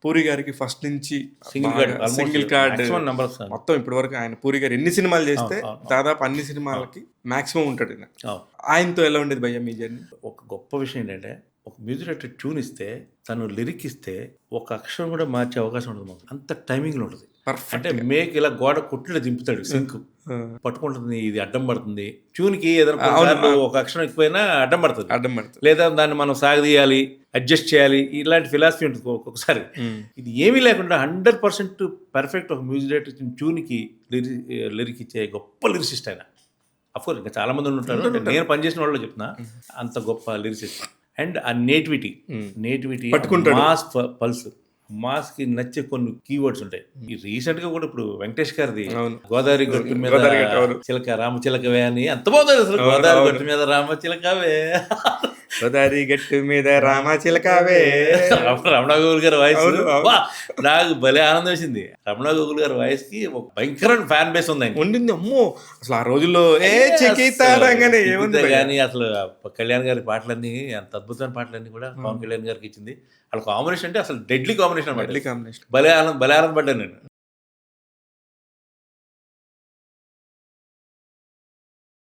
పూరి గారికి ఫస్ట్ నుంచి single card number మొత్తం ఇప్పటి వరకు ఆయన పూరి గారు ఎన్ని సినిమాలు చేస్తే దాదాపు అన్ని సినిమాలకి మాక్సిమం ఉంటాడు ఈయన. ఆయనతో ఎలా ఉండేది భయ్య మీ జర్నీ? ఒక గొప్ప విషయం ఏంటంటే ఒక మ్యూజిక్ డైరెక్టర్ ట్యూన్ ఇస్తే తను లిరిక్ ఇస్తే ఒక అక్షరం కూడా మార్చే అవకాశం ఉంటుంది మాకు. అంత టైమింగ్లో ఉంటుంది. అంటే మేక్ ఇలా గోడ కొట్టులో దింపుతాడు, సింక్ పట్టుకుంటుంది, ఇది అడ్డం పడుతుంది ట్యూన్కి, ఏదైనా ఒక అక్షరం ఎక్కువైనా అడ్డం పడుతుంది, లేదా దాన్ని మనం సాగదీయాలి, అడ్జస్ట్ చేయాలి, ఇలాంటి ఫిలాసఫీ ఉంటుంది ఒక్కొక్కసారి. ఇది ఏమీ లేకుండా 100% పర్ఫెక్ట్ ఒక మ్యూజిక్ డైరెక్టర్ ట్యూన్కి లిరిక్ ఇచ్చే గొప్ప లిరిసిస్ట్ ఆయన. అఫ్కోర్స్ ఇంకా చాలా మంది ఉంటారు, నేను పనిచేసిన వాళ్ళు చెప్తున్నా, అంత గొప్ప లిరిసిస్ట్. అండ్ ఆ నేటివిటీ మాస్ పల్స్, మాస్ కి నచ్చే కొన్ని కీవర్డ్స్ ఉంటాయి. ఈ రీసెంట్ గా కూడా ఇప్పుడు వెంకటేష్ గారిది గోదావరి గట్టు మీద చిలక రామచిలకవే అని అంత బాగుంది అసలు. గోదావరి గట్టు మీద రామచిలకవే, గోదావరి గట్టు మీద రామచిలకవే. రమణ గోగుల్ గారి వాయిస్ నాకు భలే ఆనందం వేసింది. రమణ గోగుల్ గారి వాయిస్ కి ఒక భయంకరమైన ఫ్యాన్ బేస్ ఉంది ఉండింది. అమ్మో అసలు ఆ రోజుల్లో కానీ అసలు కళ్యాణ్ గారి పాటలన్నీ, అంత అద్భుతమైన పాటలన్నీ కూడా పవన్ కళ్యాణ్ గారికి ఇచ్చింది. వాళ్ళ కాంబినేషన్ అంటే అసలు డెడ్లీ కాంబినేషన్ అనమాట. భలే ఆనందపడ్డాను నేను.